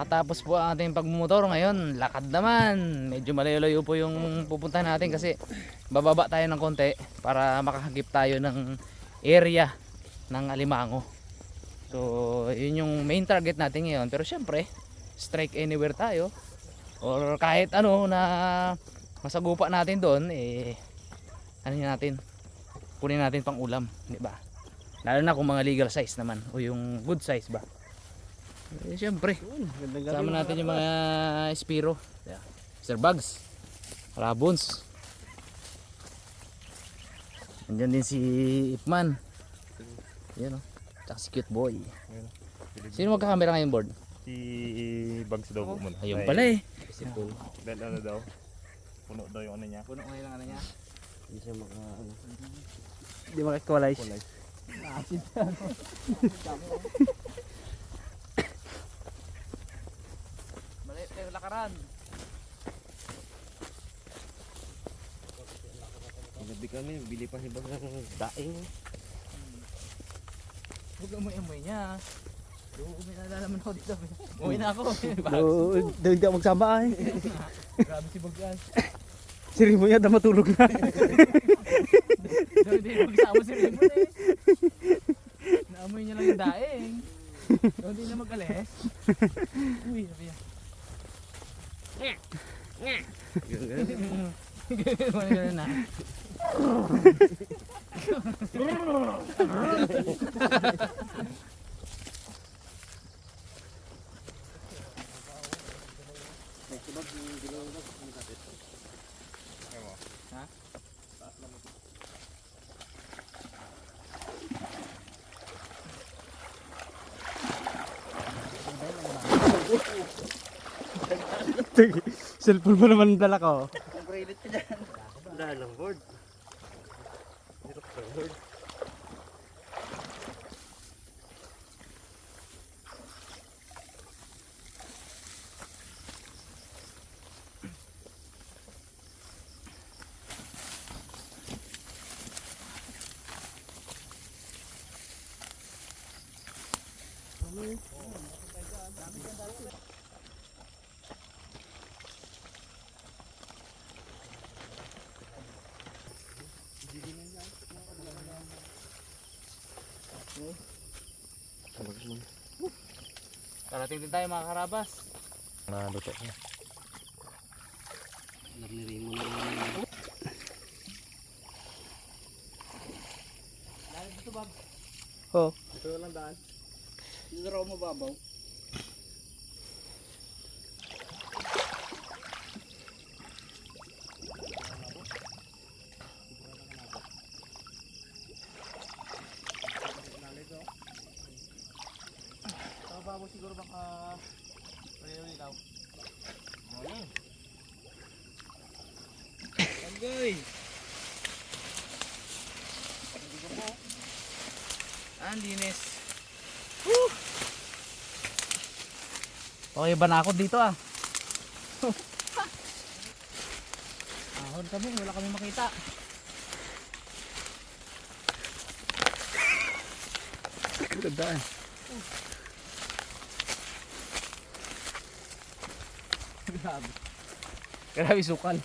Nakatapos po ang ating pagmumotor ngayon. Lakad naman. Medyo malayo-layo po yung pupuntahan natin kasi bababa tayo ng konti para makahagip tayo ng area ng Alimango. So, yun yung main target natin ngayon. Pero syempre, strike anywhere tayo. Or kahit ano na masagupa natin doon, ano yun natin, kunin natin pang ulam, di ba? Lalo na kung mga legal size naman o yung good size ba. Siyempre, sama natin yung mga Spiro, yeah. Mr. Bugs, Rabons. Nandiyan din si Ipman. Yan o, tsaka si Cute Boy. Sino magkakamera ngayon, board? Si Bugs daw po muna. Ayun pala eh. Dahil ano daw, puno daw yung ano niya. Puno ngayon ang ano niya. Hindi siya maka ano. Hindi maka-equalize. Asid. Maliit kayo lakaran. Gabi kami, bili pa si Bag ng daing. Huwag amoy-amoy niya. Uwi na lalaman ako dito. Uwi na ako. Dahil di ako magsama ay. Grabe si Bagyan. Siri mo yan, matulog na. Dahil di magsama si Raymond eh. Naamoy niya lang yung daing. Dahil di na mag-alis. Uwi, sabi niya. Ganun na. Cellphone mo naman dala ko. Ang credit ka dyan. Dahil lang board. Hirap sa board. Karating din tayo mga karabas. Naluto niya. Nagnirin mo na. Lahat dito Bob. Oh. Ito lang daan. Dito raw mababaw. Mababaw siguro baka ilaw. Tanggay! Hindi ko po. Linis. Woo! Okay ba na ako dito ah? Ahon kami, wala kami makita. Gandaan. Grabe. Grabe sukal.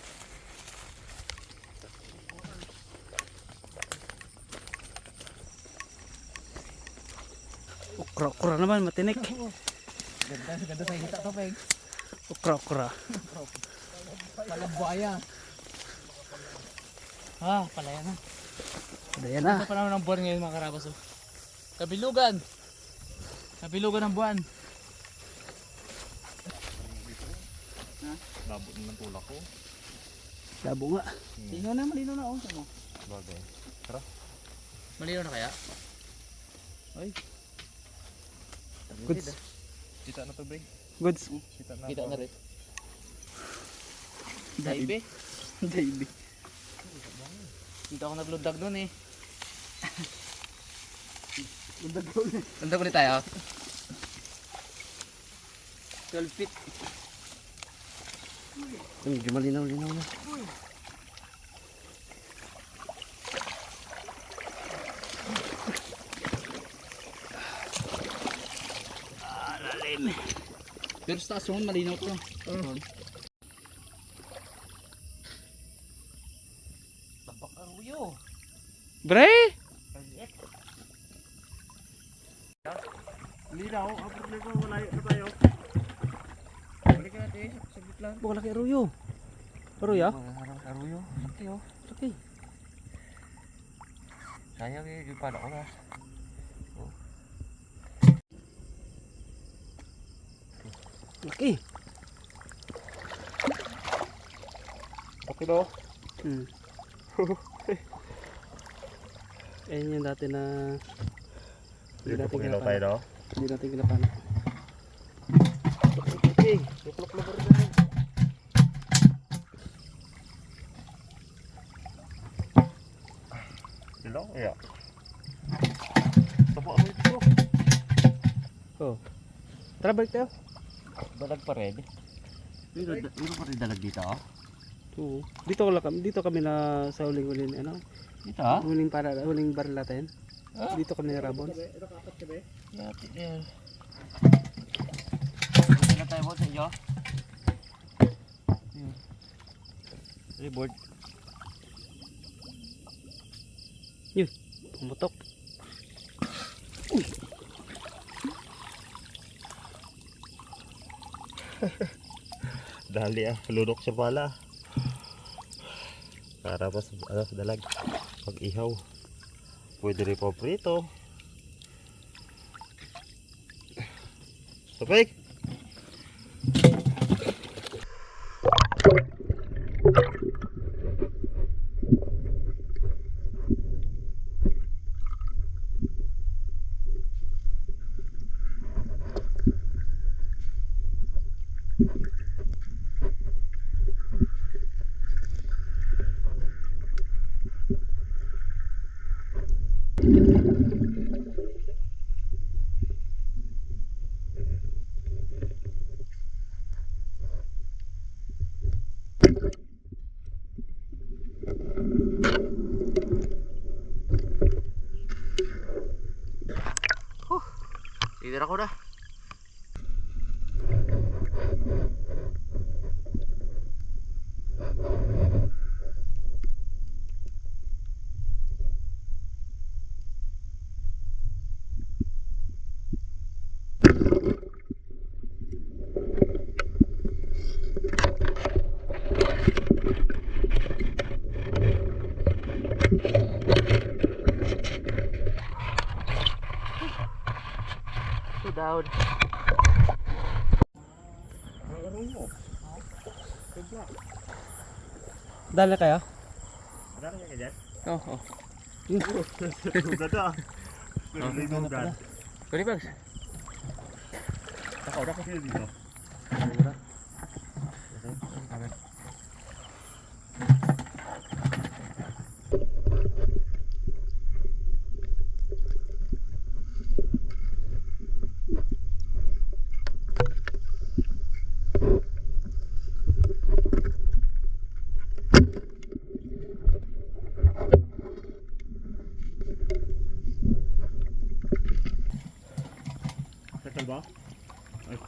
Ukra-ukra naman, matinik. Ganda sa hita to, Peg. Ukra-ukra. Palabwaya. Ah, palaya na. Ayan na. Ito pa naman ang buwan ngayon mga karabas. Oh. Kabilugan. Kabilugan ng buwan. Labo na ng tulak ko. Labo nga. Malinaw na oh. Ano? Bagay. Malinaw na kaya? Ay. Goods. Kita na to, Big. Goods. Kita na. Kita na rin. Daibe. Daibe. Dito ako naglundag nun eh. Lundag ulit. Lundag ulit tayo. 12 feet. Medyo malinaw-linaw na. Lalim. Pero sa taas naman malinaw to. Tabak aruyo. Bre! Linaw, ang problema malayo na tayo. Balik natin. Saglit lang. Bukan laki aruyo. Aruyo? Aruyo. Laki oh. Laki. Sayang eh. Di pa na oras. Laki. Okay no? Hmm. Ayan yung dati na Dito po ilaw tayo no? Hindi natin kinapan. Okay, luklok na rin. Ilaw? Iya. Tapa ano ito? Oh. Tara balik tayo. Dalag pa rin. Meron pa rin dalag dito oh. Oo. Dito kami na sa huling ano? Dito ah? Huling baril natin. Dito kami na rabon. Yati yan. Dito na tayo mo sa inyo. Reboard. Pumutok. Dali ah, lunok siya pala. Para pa sa dalag. Pag ihaw. Pwede rin po prito. Tupik! Titira ko na. Down. Dala kayo? Dali ka dyan? Oo. Ganda ah. Linugan. Pwede bags. Ako dito. Sakal ba? Ay.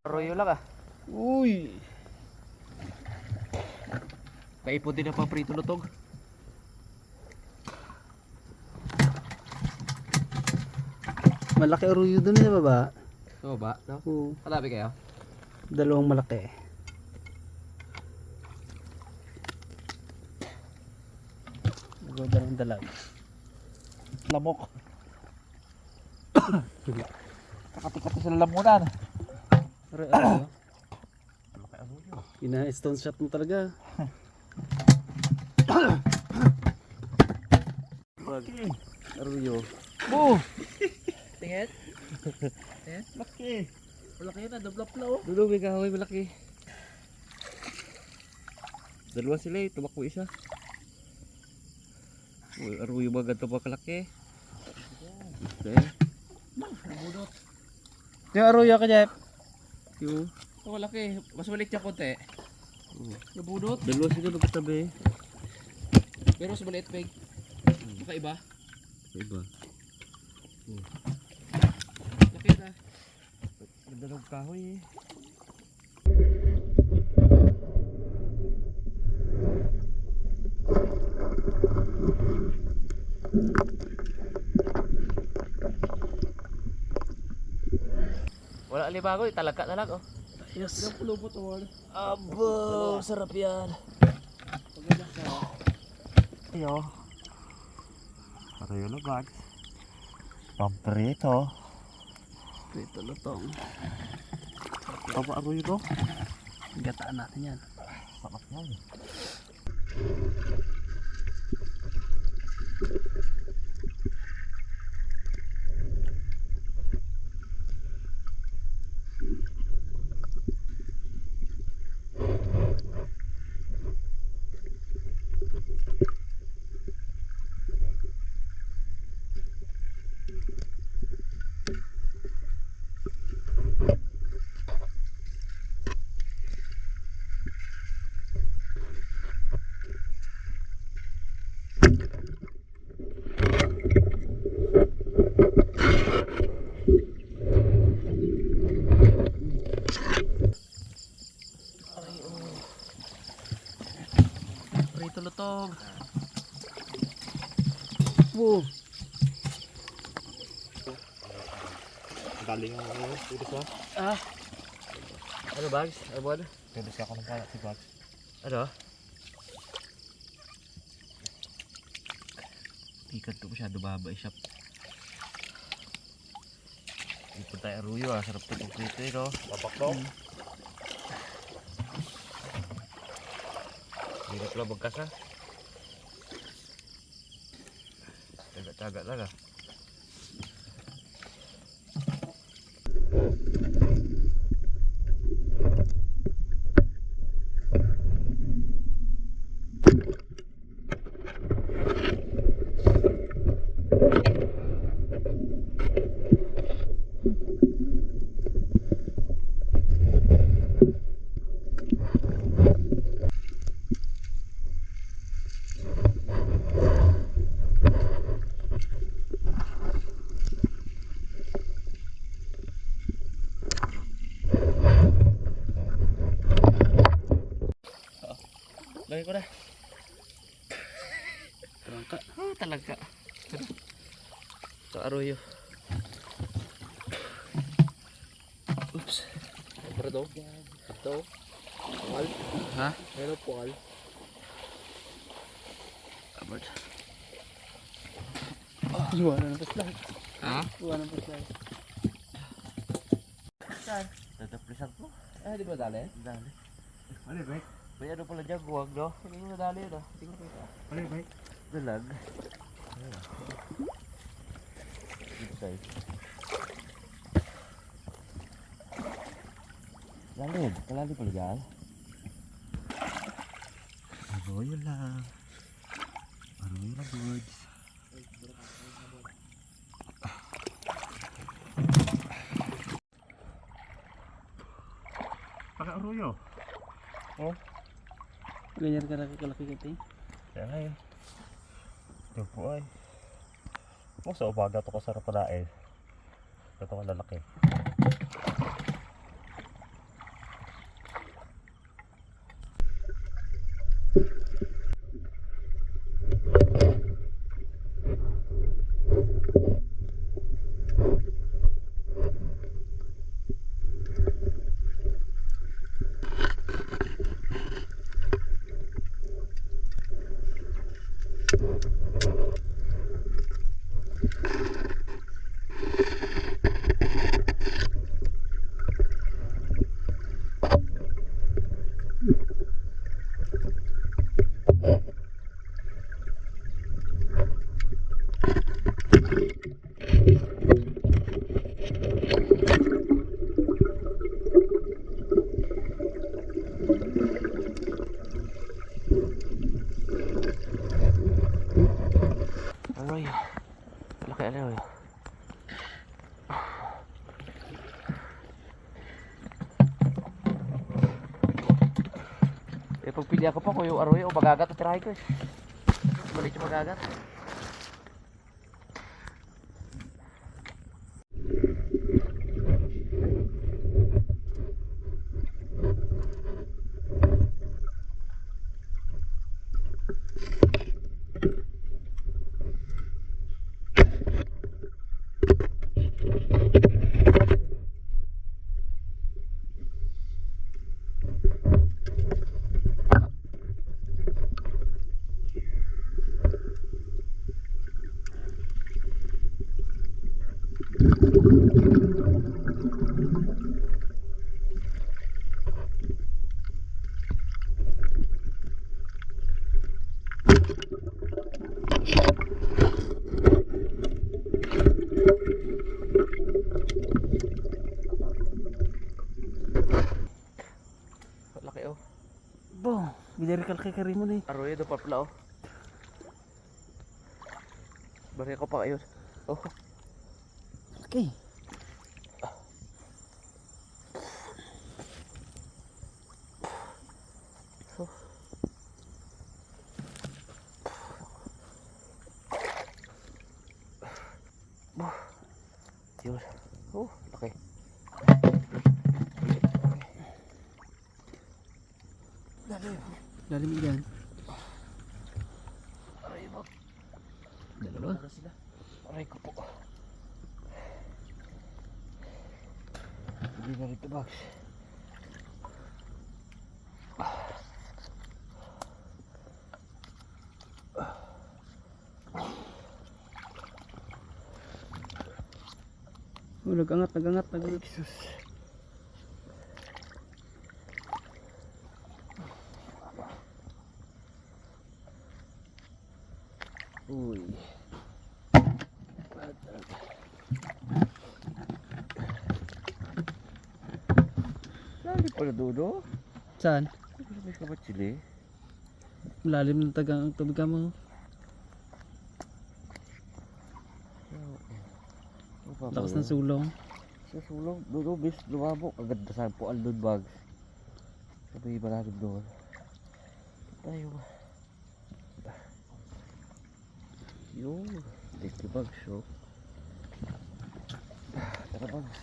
Arroyo lang ah. Uy. Kaipon din ang paprito lutog. Malaki aruyo dun sa baba. So ba? No? Oo. Kalabi kayo? Dalawang malaki. Gawin ng dalag. Lamok. Kakatikati sa lamunan. Aray. Ina-stone shot mo talaga. Pag Arroyo. Tingin? Laki. Malaki na, double oh. Dulo, may kahoy malaki. Dalawa sila eh, tumakbo isa. Uy, aruyo ba ganito ba kalaki? Okay. Yung arroyo ka, Jeff. Yung Oh, malaki. Mas maliit yung konti. Nabudot. dalawa sila magkatabi. Pero mas maliit, Peg. Kakaiba. Iba. Laki na. Ganda ng kahoy eh. Wala alibagoy, talaga oh. Yes. Pulubot awal. Abo, sarap yan. Ayo. Aruyo na bags. Pamperito. Ito lutong. Apa aruyo to? Gataan natin yan. Sarap yan. Prito lutog. Wow. Galing ako. Tulis ba? Ano bags? Abon? Tulis ako ng pala si bags. Ano? Ikat to masyado baba shop. Ipon tayo aruyo ah. Sarap to prito eh no. Papak to. Hirap lang magkas ha. Taga-taga lang ah. Lagay ko na. Terangka. Talaga. Ito aruyo. Oops. Pero daw. Ito. Pual. Ha? Pero pual. Abot. Iwanan ng paslay. Ha? Iwanan ng paslay. Tataplisan ko. Di ba dali? Dali. Ano ba? May ano pala dyan, guwag no? Hindi ko nadali yun Hindi ko kita. Ano ba? Dalag. Good size. Lalim. Kalalim pala dyan. Aruyo lang. Aruyo lang birds. Paka aruyo. Oh. Ganyan ka kalaki kita eh. Kaya ngayon. Ito po ay. Oh, sa umaga to ko sarap pala eh. Ito ko lalaki. Lalo. Eh pagpili ako pa ko yung aroy o magagat at tirahay ko eh. Balik yung magagat. Laki oh. Bo, binarikal kay karimo ni. Aroy do papla oh. Bari ko pa kayo. Oh. Okay. Yun. Oh, laki. Lalim yan. Aray mo. Dalawa. Ano sila? Aray ko po. Hindi na rito box. Oh, nagangat. Jesus. Uy. Lali pala dodo. Saan? May kabat sila eh. Lalim ng tagang tubig ka mo. Lakas ng sulong. Sa sulong, dodo bis lumabok. Agad na saan po aldon bags. Sabi ba natin doon? Tayo ba? Yun. Tasty bags show. Tara bags.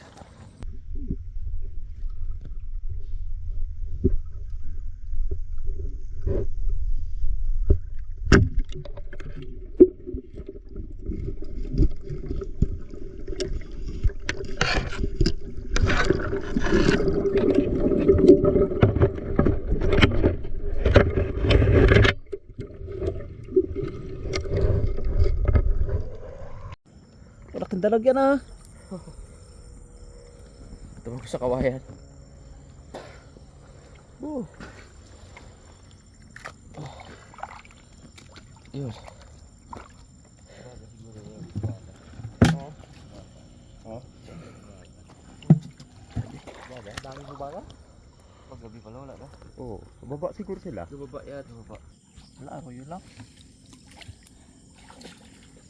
Malaking dalag yan ah. Tumag ko sa kawayan. Yun. Dami mo ba ka? Paggabi pala wala na. Oo, baba siguro sila. Baba yan. Baba. Wala ako yun lang.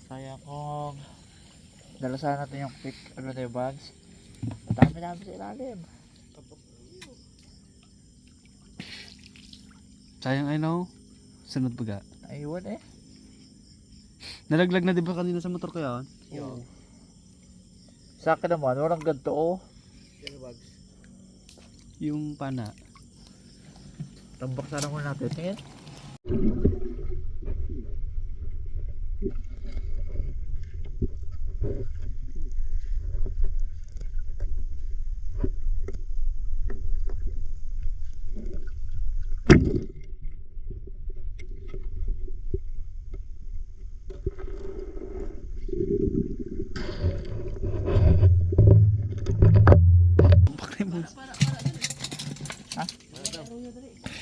Sayang kong dalasan natin yung quick ano na yung bags. Dami namin sa ilalim. Sayang ay no. Sunod baga. Aywan eh. Nalaglag na di ba kanina sa motor ko yan? Oo. Sa akin naman, walang ganito oh. Yung pana. Tambak sana muna natin. Tingin.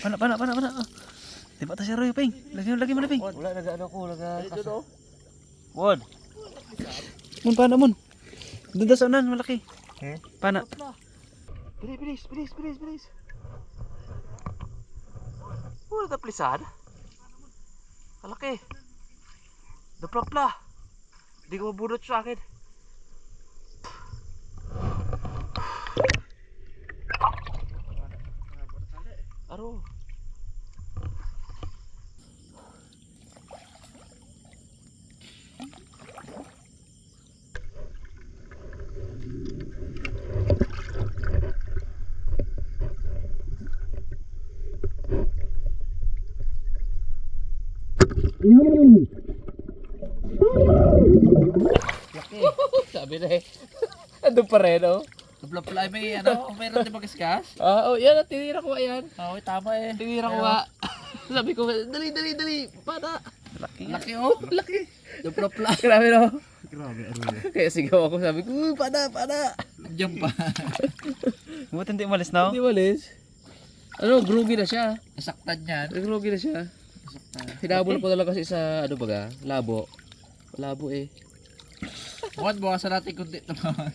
Pana. Di ba ta siya royo, Ping? Lagi mo na, Ping. Wala nag-ano ko, nag-kasa. Won. Mun, pana, mun. Doon sa unan, malaki. Eh? Pana. Bilis. Wala na plisan. Malaki. Daprakla. Hindi ko mabunot sa akin. Aro. Laki. Sabi na eh. Ando pa rin, oh. Tabla-pala may ano, meron din magasgas. Ah, oh, yan, tinira ko yan. Oo, tama eh. Tinira ko nga. Sabi ko, dali, para. Laki oh. Laki. Tabla-pala. Grabe, no? Grabe, Arroyo. Kaya sigaw ako, sabi ko, para. Diyan pa. Buti hindi umalis na Hindi walis. Ano, groggy na siya. Nasaktan yan. Groggy na siya. Hinabol ko na lang kasi sa, ano baga, labo. Labo eh. Mukhang bukasan natin kunti naman.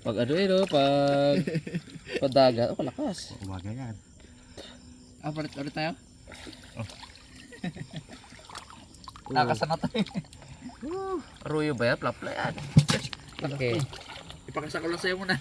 Pag ano eh, no? Pag dagat. Oh, lakas. Umaga yan. Ulit tayo? Oh. Nakasana tayo. Arroyo ba yan? Plapla yan. Okay. Ipakasa ko lang sa'yo muna.